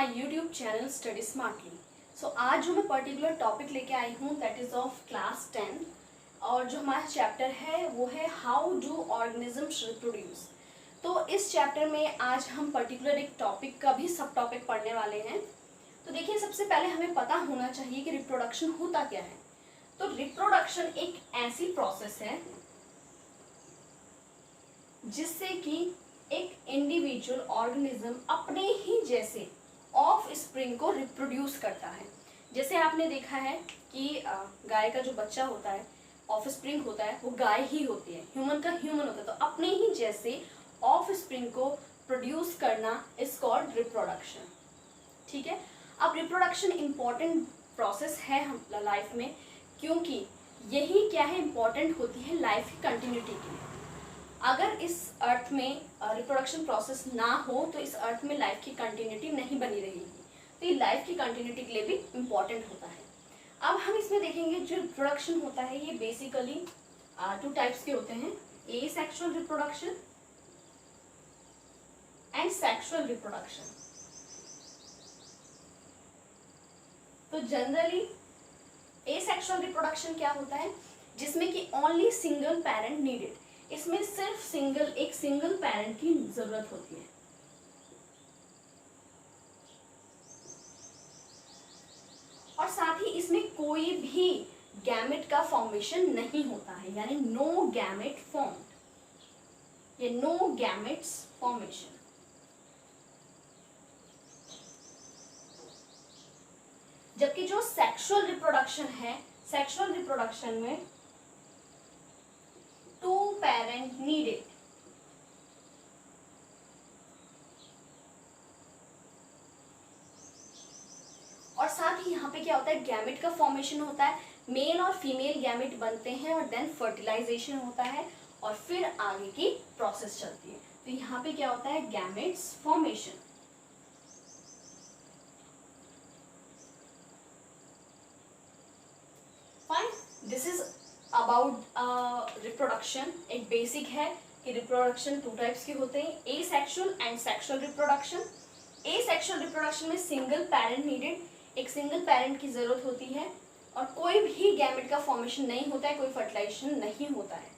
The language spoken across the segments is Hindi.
My YouTube channel study smartly. So आज जो मैं पर्टिकुलर टॉपिक लेके आई हूँ दैट इज़ ऑफ क्लास 10 और जो हमारा चैप्टर है वो है हाउ डू ऑर्गेनिजम्स रिप्रोड्यूस। तो इस चैप्टर में आज हम पर्टिकुलर एक टॉपिक का भी सब टॉपिक पढ़ने वाले हैं। तो देखिए, सबसे पहले हमें पता होना चाहिए कि रिप्रोडक्शन होता क्या है। तो रिप्रोडक्शन एक ऐसी प्रोसेस है जिससे कि एक इंडिविजुअल ऑर्गेनिज्म अपने ही जैसे ऑफ स्प्रिंग को रिप्रोड्यूस करता है। जैसे आपने देखा है कि गाय का जो बच्चा होता है, ऑफ स्प्रिंग होता है, वो गाय ही होती है, ह्यूमन का ह्यूमन होता है। तो अपने ही जैसे ऑफ स्प्रिंग को प्रोड्यूस करना इज कॉल्ड रिप्रोडक्शन। ठीक है। अब रिप्रोडक्शन इम्पॉर्टेंट प्रोसेस है हम लाइफ में, क्योंकि यही क्या है, इम्पॉर्टेंट होती है लाइफ की कंटिन्यूटी के लिए। अगर इस अर्थ में रिप्रोडक्शन प्रोसेस ना हो तो इस अर्थ में लाइफ की कंटिन्यूटी नहीं बनी रहेगी। तो ये लाइफ की कंटिन्यूटी के लिए भी इम्पॉर्टेंट होता है। अब हम इसमें देखेंगे जो रिप्रोडक्शन होता है ये बेसिकली टू टाइप्स के होते हैं, ए sexual reproduction and sexual reproduction. तो जनरली ए सेक्सुअल रिप्रोडक्शन क्या होता है, जिसमें कि ओनली सिंगल पेरेंट नीडेड, इसमें सिर्फ एक सिंगल पेरेंट की जरूरत होती है। और साथ ही इसमें कोई भी गैमेट का फॉर्मेशन नहीं होता है, यानी नो गैमेट फॉर्म्ड, ये नो गैमेट्स फॉर्मेशन। जबकि जो सेक्सुअल रिप्रोडक्शन है, सेक्सुअल रिप्रोडक्शन में टू पेरेंट नीडेड। और साथ ही यहाँ पे क्या होता है, गैमेट का फॉर्मेशन होता है, मेल और फीमेल गैमेट बनते हैं और देन फर्टिलाइजेशन होता है और फिर आगे की प्रोसेस चलती है। तो यहाँ पे क्या होता है, gametes formation. Fine, this is about reproduction. एक बेसिक है कि रिप्रोडक्शन टू टाइप्स के होते हैं, ए sexual and sexual reproduction. A sexual reproduction में सिंगल पेरेंट नीडेड, एक सिंगल पेरेंट की जरूरत होती है और कोई भी गैमेट का फॉर्मेशन नहीं होता है, कोई फर्टिलाइजेशन नहीं होता है।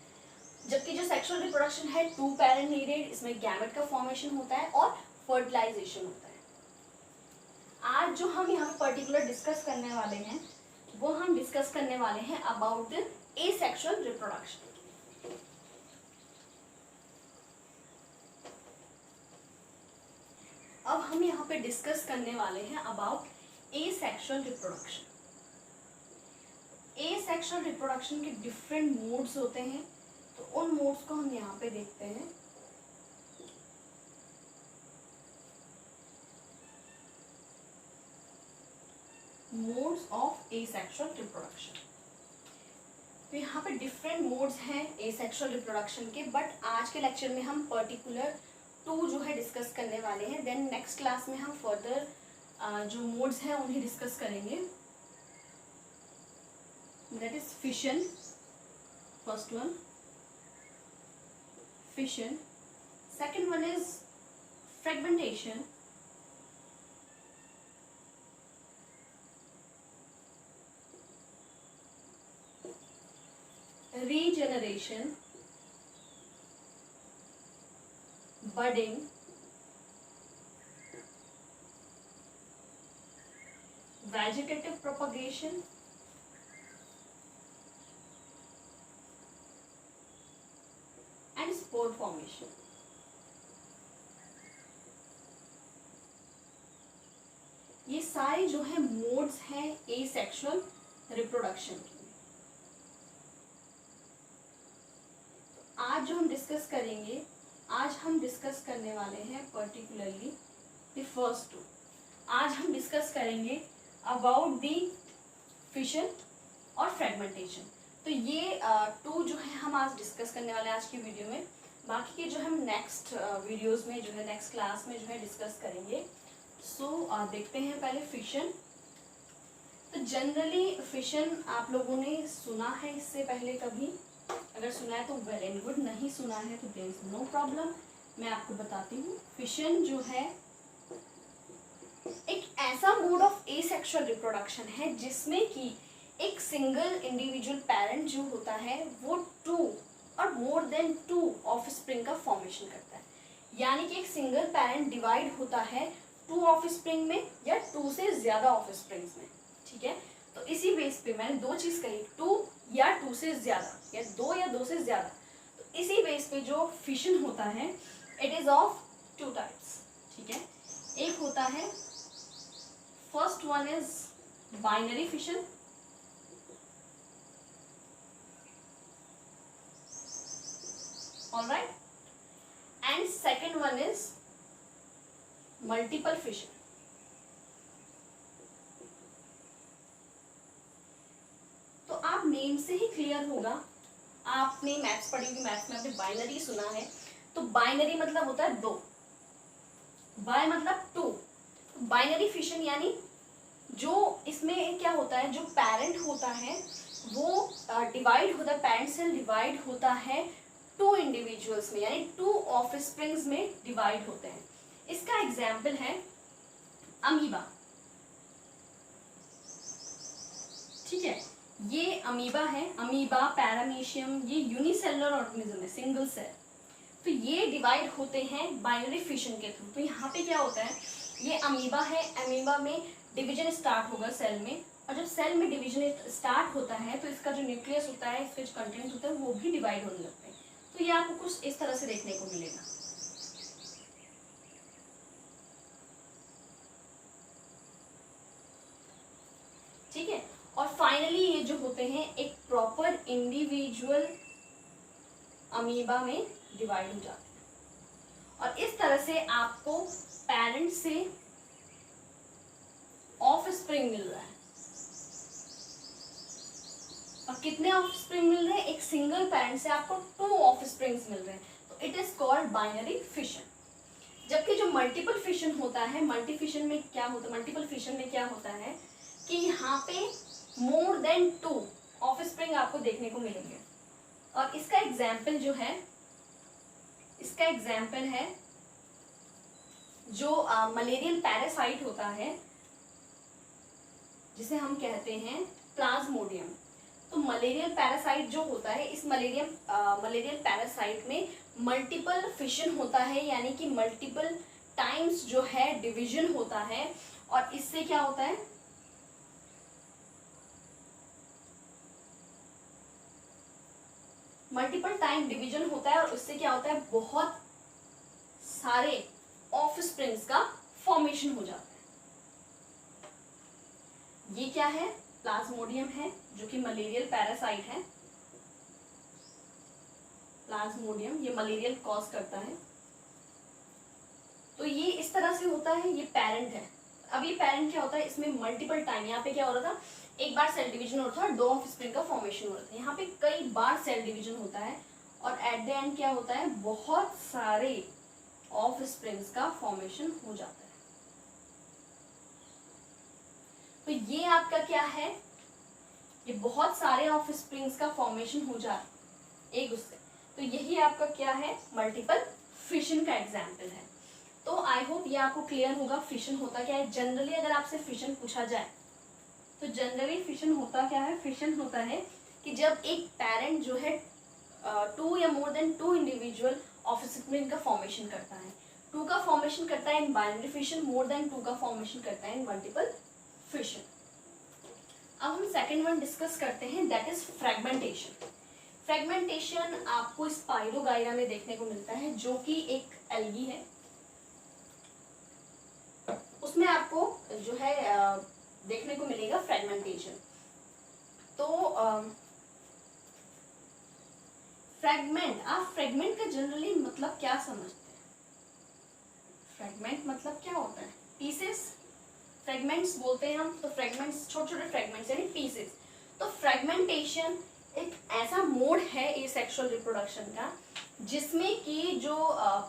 जबकि जो सेक्सुअल रिप्रोडक्शन है टू पेरेंट नीडेड, इसमें गैमेट का फॉर्मेशन होता है और फर्टिलाइजेशन होता है। आज जो हम यहाँ पर्टिकुलर डिस्कस करने वाले हैं वो हम डिस्कस करने वाले हैं अबाउट द एसेक्सुअल रिप्रोडक्शन। अब हम यहाँ पे डिस्कस करने वाले हैं about asexual reproduction. Asexual reproduction के डिफरेंट मोड्स होते हैं, तो उन मोड्स को हम यहाँ पे देखते हैं। Modes of asexual reproduction. तो यहाँ पे डिफरेंट मोड्स हैं एसेक्सुअल रिप्रोडक्शन के, बट आज के लेक्चर में हम पर्टिकुलर टू जो है डिस्कस करने वाले हैं। देन नेक्स्ट क्लास में हम फर्दर जो मोड्स हैं उन्हें डिस्कस करेंगे। That is fission, first one fission, second one is fragmentation, regeneration, budding, vegetative propagation, and spore formation. ये सारे जो है मोड्स हैं एसेक्सुअल रिप्रोडक्शन के। आज जो हम डिस्कस करेंगे, आज हम डिस्कस करने वाले हैं पर्टिकुलरली द फर्स्ट टू। आज हम डिस्कस करेंगे अबाउट द फिशन और फ्रेगमेंटेशन। तो ये टू जो है हम आज डिस्कस करने वाले हैं आज की वीडियो में। बाकी के जो हम नेक्स्ट वीडियोस में जो है, नेक्स्ट क्लास में जो है डिस्कस करेंगे। सो देखते हैं पहले फिशन। तो जनरली फिशन आप लोगों ने सुना है इससे पहले कभी? अगर सुना है तो वेल एंड गुड, नहीं सुना है तो देयर इज नो प्रॉब्लम। मैं आपको बताती हूँ। फिशन जो है एक ऐसा मोड ऑफ एसेक्सुअल रिप्रोडक्शन है जिसमें कि एक सिंगल इंडिविजुअल पैरेंट जो होता है वो 2 और मोर देन 2 ऑफस्प्रिंग का फॉर्मेशन करता है। यानी कि एक सिंगल पैरेंट डिवाइड होता है 2 ऑफस्प्रिंग में या 2 से ज्यादा ऑफस्प्रिंग्स में। ठीक है, तो इसी बेस पे मैंने 2 चीज कही, 2 या 2 से ज्यादा या 2 या 2 से ज्यादा। तो इसी बेस पे जो फिशन होता है इट इज ऑफ 2 टाइप्स। ठीक है, एक होता है first one is binary fission, alright, and second one is multiple fission. तो आप नेम से ही क्लियर होगा, आपने मैथ्स पढ़ी होगी, मैथ्स में आपने बाइनरी सुना है, तो बाइनरी मतलब होता है 2, बाय मतलब 2। बाइनरी फिशन यानी जो इसमें क्या होता है, जो पैरेंट होता है वो डिवाइड होता है, पेरेंट सेल डिवाइड होता है 2 इंडिविजुअल्स में, यानी 2 ऑफस्प्रिंग्स में डिवाइड होते हैं। इसका एग्जाम्पल है अमीबा। ठीक है, ये अमीबा है, अमीबा, पैरामीशियम, ये यूनिसेलुलर ऑर्गेनिज्म है, सिंगल सेल। तो ये डिवाइड होते हैं बाइनरी फिशन के थ्रू। तो यहाँ पे क्या होता है, ये अमीबा है, अमीबा में डिवीजन स्टार्ट होगा सेल में, और जब सेल में डिवीजन स्टार्ट होता है तो इसका जो न्यूक्लियस होता है, इसका जो कंटेंट होता है वो भी डिवाइड होने लगते हैं। तो ये आपको कुछ इस तरह से देखने को मिलेगा। ठीक है, और फाइनली ये जो होते हैं एक प्रॉपर इंडिविजुअल अमीबा में डिवाइड हो जाते हैं। और इस तरह से आपको पेरेंट से ऑफस्प्रिंग मिल रहा है। और कितने ऑफस्प्रिंग मिल रहे हैं, एक सिंगल पेरेंट से आपको 2 ऑफस्प्रिंग्स मिल रहे हैं, तो it is called binary fission. जबकि जो मल्टीपल फिशन होता है, मल्टीपल फिशन में क्या होता है कि यहाँ पे मोर देन 2 ऑफस्प्रिंग आपको देखने को मिलेंगे। और इसका एग्जाम्पल है जो मलेरियल पैरासाइट होता है जिसे हम कहते हैं प्लाज्मोडियम। तो मलेरियल पैरासाइट जो होता है, इस मलेरियल पैरासाइट में मल्टीपल फिशन होता है, यानी कि मल्टीपल टाइम्स जो है डिवीजन होता है। और इससे क्या होता है, मल्टीपल टाइम डिवीजन होता है, और उससे क्या होता है, बहुत सारे ऑफस्प्रिंग्स का फॉर्मेशन हो जाता है। ये क्या है, प्लाज्मोडियम है, जो कि मलेरियल पैरासाइट है। प्लाज्मोडियम ये मलेरियल कॉज करता है। तो ये इस तरह से होता है, ये पेरेंट है। अब ये पेरेंट क्या होता है, इसमें मल्टीपल टाइम, यहाँ पे क्या हो रहा था, एक बार सेल डिवीजन होता है, 2 ऑफस्प्रिंग का फॉर्मेशन हो रहा था। यहाँ पे कई बार सेल डिवीजन होता है, और एट द एंड क्या होता है, बहुत सारे ऑफस्प्रिंग्स का फॉर्मेशन हो जाता है। तो ये आपका क्या है, ये बहुत सारे ऑफस्प्रिंग्स का फॉर्मेशन हो जाता है एक उससे। तो यही आपका क्या है, मल्टीपल फिशन का एग्जाम्पल है। तो आई होप ये आपको क्लियर होगा फिशन होता क्या है। जनरली अगर आपसे फिशन पूछा जाए तो जनरली फिशन होता क्या है, फिशन होता है कि जब एक पेरेंट जो है 2 या मोर देन 2 इंडिविजुअल ऑफस्प्रिंग का फॉर्मेशन करता है। 2 का फॉर्मेशन करता है in binary fission, more than 2 का फॉर्मेशन करता है इन मल्टीपल फिशन। अब हम सेकेंड वन डिस्कस करते हैं, दैट इज फ्रेगमेंटेशन। फ्रेगमेंटेशन आपको स्पाइरोगाइरा में देखने को मिलता है, जो कि एक एल्गी है। उसमें आपको जो है देखने को मिलेगा फ्रेगमेंटेशन। तो फ्रेगमेंट, आप फ्रेगमेंट का जनरली मतलब क्या समझते हैं? फ्रेगमेंट मतलब क्या होता है, पीसेस, फ्रेगमेंट्स बोलते हैं हम। तो फ्रेगमेंट्स छोटे छोटे फ्रेगमेंट्स यानी पीसेस। तो फ्रेगमेंटेशन एक ऐसा मोड है एसेक्सुअल रिप्रोडक्शन का जिसमें कि जो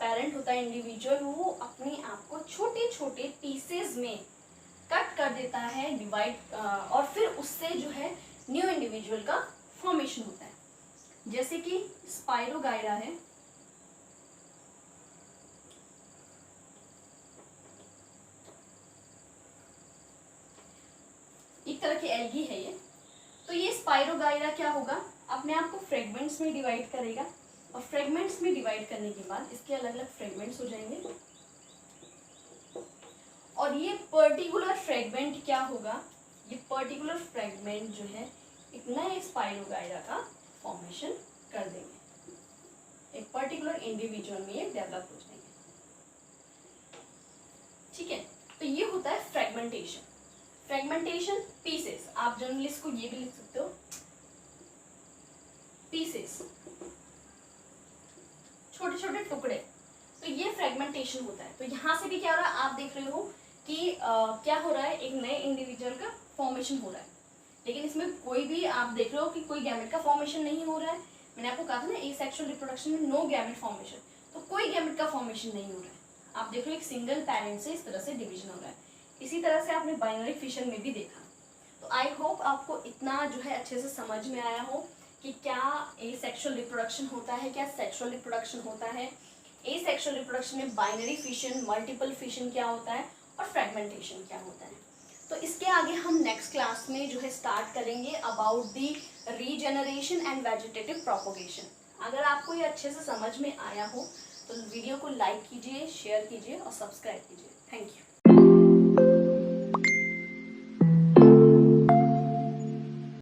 पेरेंट होता है इंडिविजुअल, वो अपने आप को छोटे छोटे पीसेस में कट कर देता है, डिवाइड, और फिर उससे जो है न्यू इंडिविजुअल का फॉर्मेशन होता है। जैसे कि स्पाइरोगाइरा है, एक तरह की एल्गी है ये। तो ये स्पाइरोगाइरा क्या होगा, अपने आप को फ्रेगमेंट्स में डिवाइड करेगा, और फ्रेगमेंट्स में डिवाइड करने के बाद इसके अलग अलग फ्रेगमेंट्स हो जाएंगे, और ये पर्टिकुलर फ्रेगमेंट क्या होगा, ये पर्टिकुलर फ्रेगमेंट जो है एक नए स्पाइरोगाइरा का फॉर्मेशन कर देंगे, एक पर्टिकुलर इंडिविजुअल में ये डेवलप हो जाएंगे। ठीक है, तो ये होता है फ्रेगमेंटेशन। फ्रेगमेंटेशन पीसेस, आप जनरली इसको ये भी लिख सकते हो पीसेस, छोटे छोटे टुकड़े। तो ये फ्रेगमेंटेशन होता है। तो यहाँ से भी क्या हो रहा है, आप देख रहे हो कि क्या हो रहा है, एक नए इंडिविजुअल का फॉर्मेशन हो रहा है, लेकिन इसमें कोई भी आप देख रहे हो कि कोई गैमेट का फॉर्मेशन नहीं हो रहा है। मैंने आपको कहा था ना एसेक्सुअल रिप्रोडक्शन में नो गैमेट फॉर्मेशन, तो कोई गैमेट का फॉर्मेशन नहीं हो रहा है। आप देख रहे हो एक सिंगल पेरेंट से इस तरह से डिवीजन हो रहा है। इसी तरह से आपने बाइनरी फिशन में भी देखा। तो आई होप आपको इतना जो है अच्छे से समझ में आया हो कि क्या एसेक्सुअल रिप्रोडक्शन होता है, क्या सेक्सुअल रिप्रोडक्शन होता है, एसेक्सुअल रिप्रोडक्शन में बाइनरी फिशन, मल्टीपल फिशन क्या होता है, और फ्रेगमेंटेशन क्या होता है। तो इसके आगे हम नेक्स्ट क्लास में जो है स्टार्ट करेंगे about the regeneration and vegetative propagation. अगर आपको ये अच्छे से समझ में आया हो तो वीडियो को लाइक कीजिए, शेयर कीजिए और सब्सक्राइब कीजिए। Thank you.